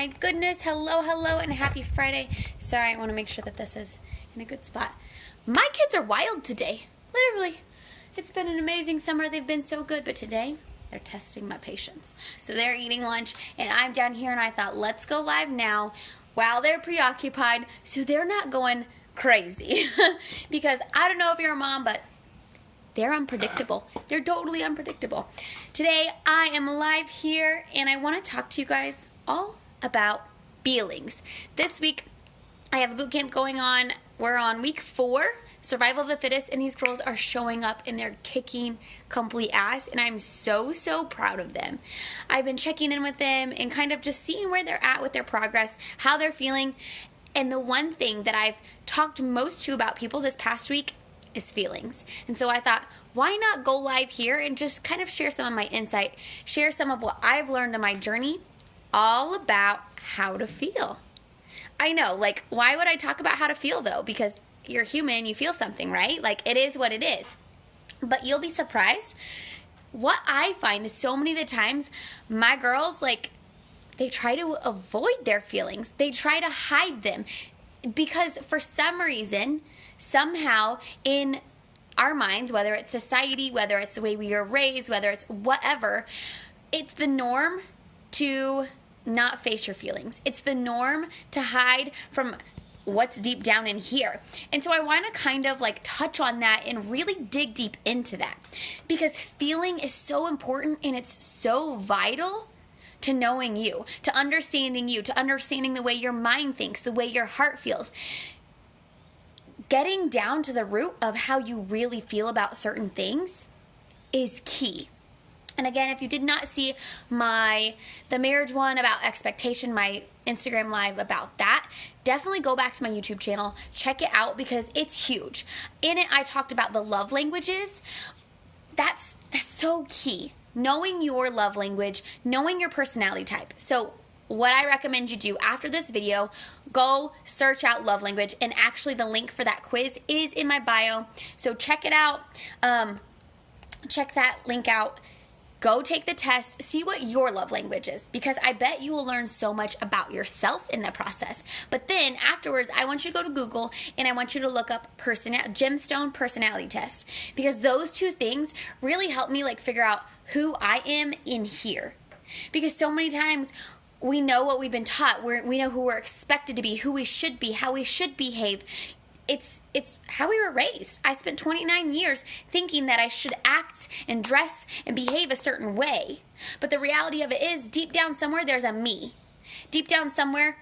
my goodness. Hello, and happy Friday. Sorry, I want to make sure that this is in a good spot. My kids are wild today. Literally. It's been an amazing summer. They've been so good, but today they're testing my patience. So they're eating lunch, and I'm down here, and I thought, let's go live now while they're preoccupied so they're not going crazy. Because I don't know if you're a mom, but they're unpredictable. They're totally unpredictable. Today, I am live here, and I want to talk to you guys all about feelings. This week, I have a boot camp going on. We're on week 4, Survival of the Fittest, and these girls are showing up, and they're kicking complete ass, and I'm so proud of them. I've been checking in with them and kind of just seeing where they're at with their progress, how they're feeling, and the one thing that I've talked most to about people this past week is feelings. And so I thought, why not go live here and just kind of share some of my insight, share some of what I've learned in my journey, all about how to feel. I know, like, why would I talk about how to feel though? Because you're human, you feel something, right? Like, it is what it is. But you'll be surprised. What I find is so many of the times, my girls, like, they try to avoid their feelings. They try to hide them because for some reason, somehow in our minds, whether it's society, whether it's the way we are raised, whether it's whatever, it's the norm to not face your feelings. It's the norm to hide from what's deep down in here. And so I want to kind of like touch on that and really dig deep into that, because feeling is so important and it's so vital to knowing you, to understanding the way your mind thinks, the way your heart feels. Getting down to the root of how you really feel about certain things is key. And again, if you did not see the marriage one about expectation, my Instagram live about that, definitely go back to my YouTube channel, check it out because it's huge. In it, I talked about the love languages. That's so key. Knowing your love language, knowing your personality type. So what I recommend you do after this video, go search out love language, and actually the link for that quiz is in my bio. So check it out. Check that link out. Go take the test, see what your love language is, because I bet you will learn so much about yourself in the process. But then afterwards, I want you to go to Google and I want you to look up Gemstone personality test, because those two things really help me like figure out who I am in here. Because so many times we know what we've been taught. We know who we're expected to be, who we should be, how we should behave. It's how we were raised. I spent 29 years thinking that I should act and dress and behave a certain way. But the reality of it is, deep down somewhere, there's a me. Deep down somewhere,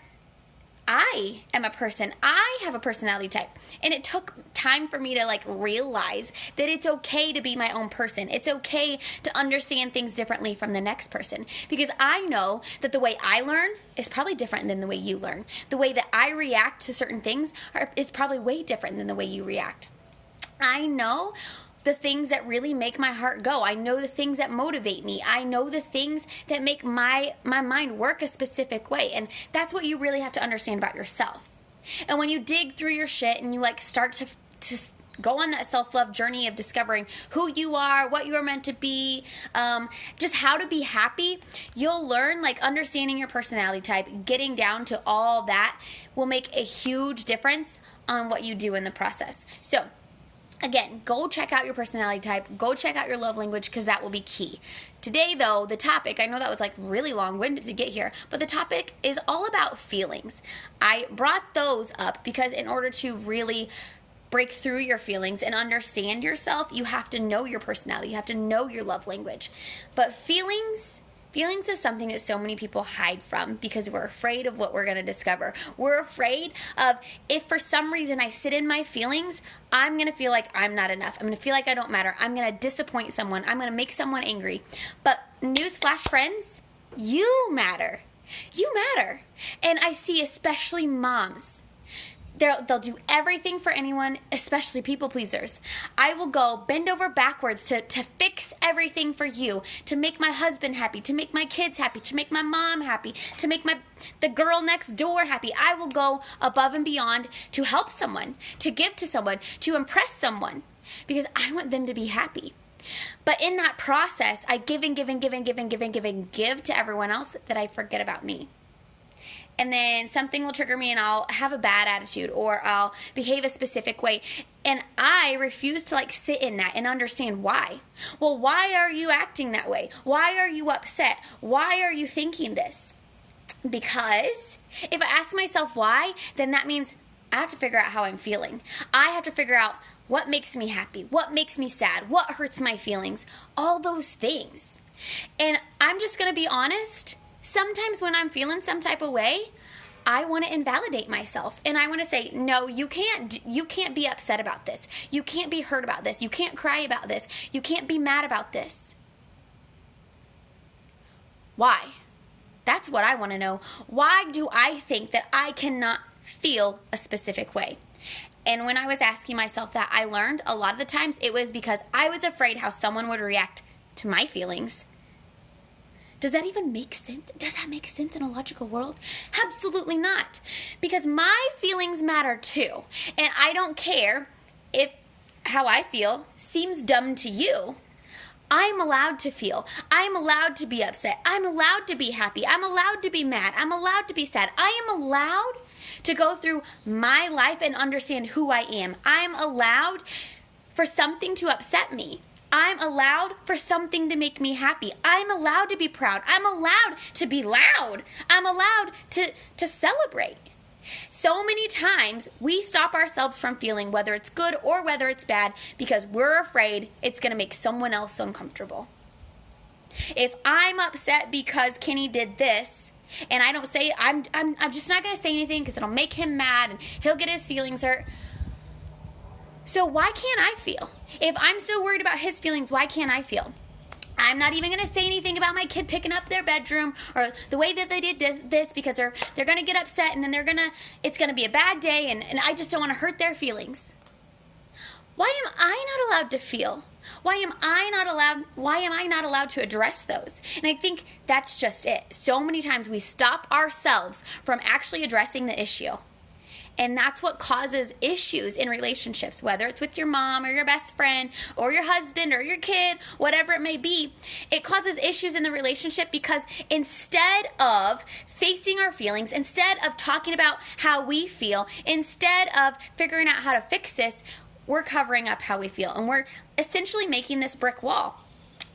I am a person. I have a personality type. And it took time for me to like realize that it's okay to be my own person. It's okay to understand things differently from the next person. Because I know that the way I learn is probably different than the way you learn. The way that I react to certain things is probably way different than the way you react. I know the things that really make my heart go. I know the things that motivate me. I know the things that make my mind work a specific way. And that's what you really have to understand about yourself. And when you dig through your shit and you like start to go on that self-love journey of discovering who you are, what you are meant to be, just how to be happy, you'll learn like understanding your personality type, getting down to all that will make a huge difference on what you do in the process. So again, go check out your personality type. Go check out your love language, because that will be key. Today, though, the topic, I know that was like really long-winded to get here, but the topic is all about feelings. I brought those up because in order to really break through your feelings and understand yourself, you have to know your personality. You have to know your love language. But feelings is something that so many people hide from because we're afraid of what we're going to discover. We're afraid of, if for some reason I sit in my feelings, I'm going to feel like I'm not enough. I'm going to feel like I don't matter. I'm going to disappoint someone. I'm going to make someone angry. But newsflash, friends, you matter. You matter. And I see especially moms. They'll do everything for anyone, especially people pleasers. I will go bend over backwards to fix everything for you, to make my husband happy, to make my kids happy, to make my mom happy, to make the girl next door happy. I will go above and beyond to help someone, to give to someone, to impress someone, because I want them to be happy. But in that process, I give and give and give and give and give and give and give to everyone else that I forget about me. and then something will trigger me and I'll have a bad attitude or I'll behave a specific way. And I refuse to like sit in that and understand why. Well, why are you acting that way? Why are you upset? Why are you thinking this? Because if I ask myself why, then that means I have to figure out how I'm feeling. I have to figure out what makes me happy, what makes me sad, what hurts my feelings, all those things. And I'm just going to be honest. Sometimes when I'm feeling some type of way, I want to invalidate myself. And I want to say, no, you can't be upset about this. You can't be hurt about this. You can't cry about this. You can't be mad about this. Why? That's what I want to know. Why do I think that I cannot feel a specific way? And when I was asking myself that, I learned a lot of the times it was because I was afraid how someone would react to my feelings. Does that even make sense? Does that make sense in a logical world? Absolutely not. Because my feelings matter too. And I don't care if how I feel seems dumb to you. I'm allowed to feel. I'm allowed to be upset. I'm allowed to be happy. I'm allowed to be mad. I'm allowed to be sad. I am allowed to go through my life and understand who I am. I'm allowed for something to upset me. I'm allowed for something to make me happy. I'm allowed to be proud. I'm allowed to be loud. I'm allowed to celebrate. So many times we stop ourselves from feeling, whether it's good or whether it's bad, because we're afraid it's going to make someone else uncomfortable. If I'm upset because Kenny did this, and I don't say, I'm just not going to say anything because it'll make him mad and he'll get his feelings hurt. So why can't I feel? If I'm so worried about his feelings, why can't I feel? I'm not even going to say anything about my kid picking up their bedroom or the way that they did this because they're going to get upset and then it's going to be a bad day and I just don't want to hurt their feelings. Why am I not allowed to feel? Why am I not allowed to address those? And I think that's just it. So many times we stop ourselves from actually addressing the issue. And that's what causes issues in relationships, whether it's with your mom or your best friend or your husband or your kid, whatever it may be. It causes issues in the relationship because instead of facing our feelings, instead of talking about how we feel, instead of figuring out how to fix this, we're covering up how we feel. And we're essentially making this brick wall.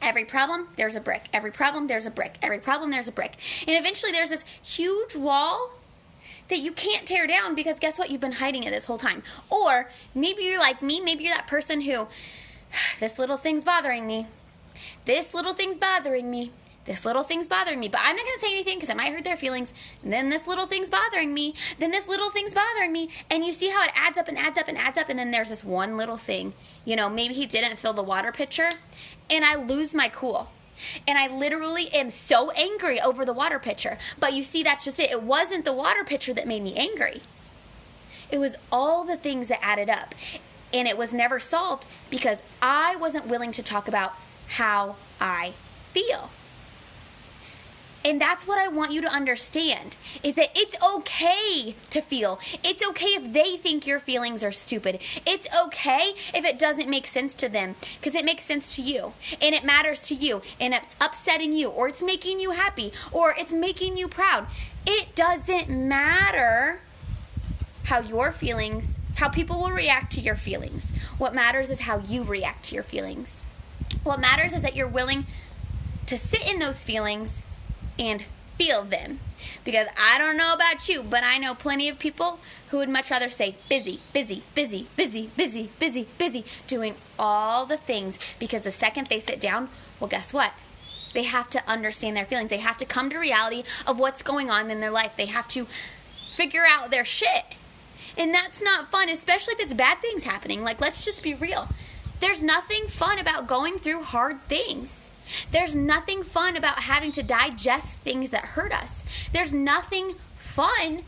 Every problem, there's a brick. Every problem, there's a brick. Every problem, there's a brick. And eventually there's this huge wall that you can't tear down because guess what? You've been hiding it this whole time. Or maybe you're like me. Maybe you're that person who, this little thing's bothering me. This little thing's bothering me. This little thing's bothering me. But I'm not going to say anything because it might hurt their feelings. And then this little thing's bothering me. Then this little thing's bothering me. And you see how it adds up and adds up and adds up. And then there's this one little thing. You know, maybe he didn't fill the water pitcher. And I lose my cool. And I literally am so angry over the water pitcher. But you see, that's just it. It wasn't the water pitcher that made me angry. It was all the things that added up. And it was never solved because I wasn't willing to talk about how I feel. And that's what I want you to understand, is that it's okay to feel. It's okay if they think your feelings are stupid. It's okay if it doesn't make sense to them, because it makes sense to you, and it matters to you, and it's upsetting you, or it's making you happy, or it's making you proud. It doesn't matter how your feelings, how people will react to your feelings. What matters is how you react to your feelings. What matters is that you're willing to sit in those feelings and feel them. Because I don't know about you, but I know plenty of people who would much rather stay busy, doing all the things, because the second they sit down, well, guess what? They have to understand their feelings. They have to come to reality of what's going on in their life. They have to figure out their shit. And that's not fun, especially if it's bad things happening. Like, let's just be real. There's nothing fun about going through hard things. There's nothing fun about having to digest things that hurt us. There's nothing fun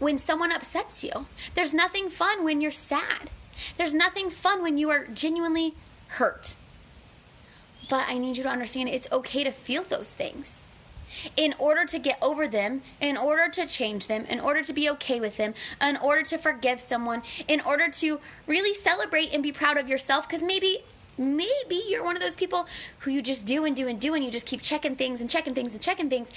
when someone upsets you. There's nothing fun when you're sad. There's nothing fun when you are genuinely hurt. But I need you to understand it's okay to feel those things. In order to get over them, in order to change them, in order to be okay with them, in order to forgive someone, in order to really celebrate and be proud of yourself, because maybe maybe you're one of those people who you just do and do and do, and you just keep checking things and checking things and checking things,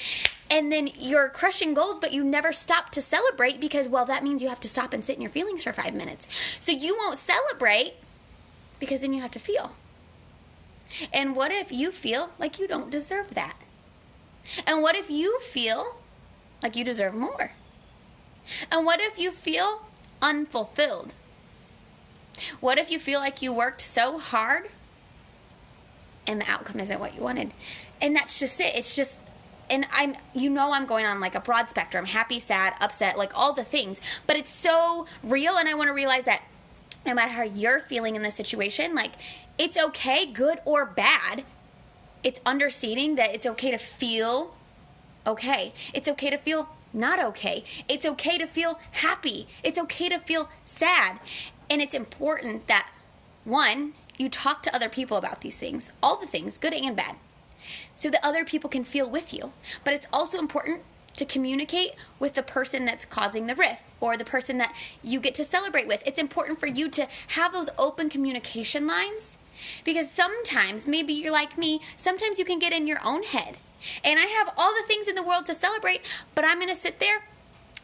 and then you're crushing goals, but you never stop to celebrate because, well, that means you have to stop and sit in your feelings for 5 minutes. So you won't celebrate because then you have to feel. And what if you feel like you don't deserve that? And what if you feel like you deserve more? And what if you feel unfulfilled? What if you feel like you worked so hard and the outcome isn't what you wanted? And that's just it. It's just, and I'm going on like a broad spectrum, happy, sad, upset, like all the things, but it's so real. And I want to realize that no matter how you're feeling in this situation, like it's okay, good or bad. It's understanding that it's okay to feel okay. It's okay to feel not okay. It's okay to feel happy. It's okay to feel sad. And it's important that, one, you talk to other people about these things, all the things, good and bad, so that other people can feel with you. But it's also important to communicate with the person that's causing the rift or the person that you get to celebrate with. It's important for you to have those open communication lines, because sometimes, maybe you're like me, sometimes you can get in your own head. And I have all the things in the world to celebrate, but I'm going to sit there,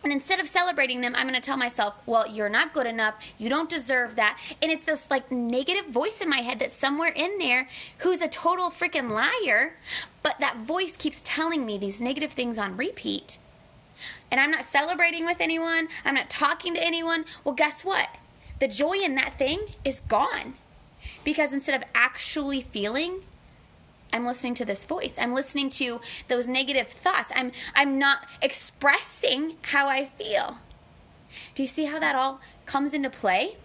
and instead of celebrating them, I'm going to tell myself, well, you're not good enough. You don't deserve that. And it's this like negative voice in my head that's somewhere in there who's a total freaking liar. But that voice keeps telling me these negative things on repeat. And I'm not celebrating with anyone. I'm not talking to anyone. Well, guess what? The joy in that thing is gone. Because instead of actually feeling, I'm listening to this voice. I'm listening to those negative thoughts. I'm not expressing how I feel. Do you see how that all comes into play?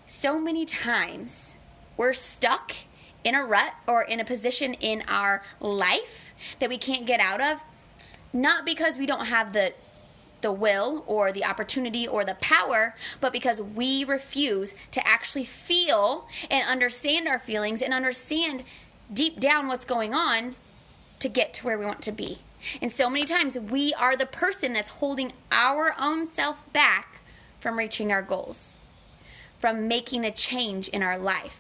So many times we're stuck in a rut or in a position in our life that we can't get out of, not because we don't have the will or the opportunity or the power, but because we refuse to actually feel and understand our feelings and understand deep down what's going on to get to where we want to be. And so many times we are the person that's holding our own self back from reaching our goals, from making a change in our life.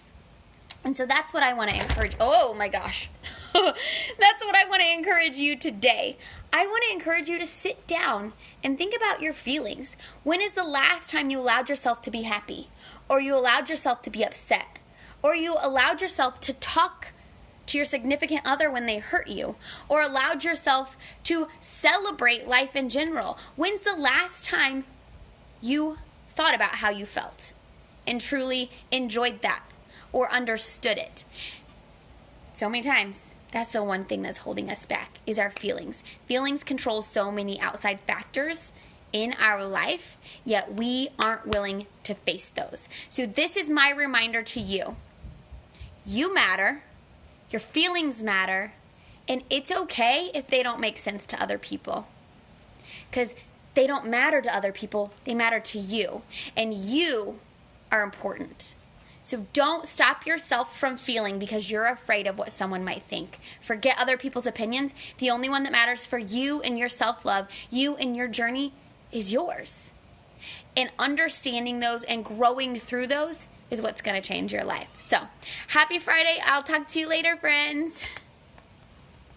And so that's what I want to encourage. Oh my gosh. That's what I want to encourage you today. I want to encourage you to sit down and think about your feelings. When is the last time you allowed yourself to be happy? Or you allowed yourself to be upset? Or you allowed yourself to talk to your significant other when they hurt you? Or allowed yourself to celebrate life in general? When's the last time you thought about how you felt and truly enjoyed that or understood it? So many times, that's the one thing that's holding us back, is our feelings. Feelings control so many outside factors in our life, yet we aren't willing to face those. So this is my reminder to you. You matter, your feelings matter, and it's okay if they don't make sense to other people. Because they don't matter to other people, they matter to you. And you are important. So don't stop yourself from feeling because you're afraid of what someone might think. Forget other people's opinions. The only one that matters for you and your self-love, you and your journey, is yours. And understanding those and growing through those is what's going to change your life. So, happy Friday. I'll talk to you later, friends.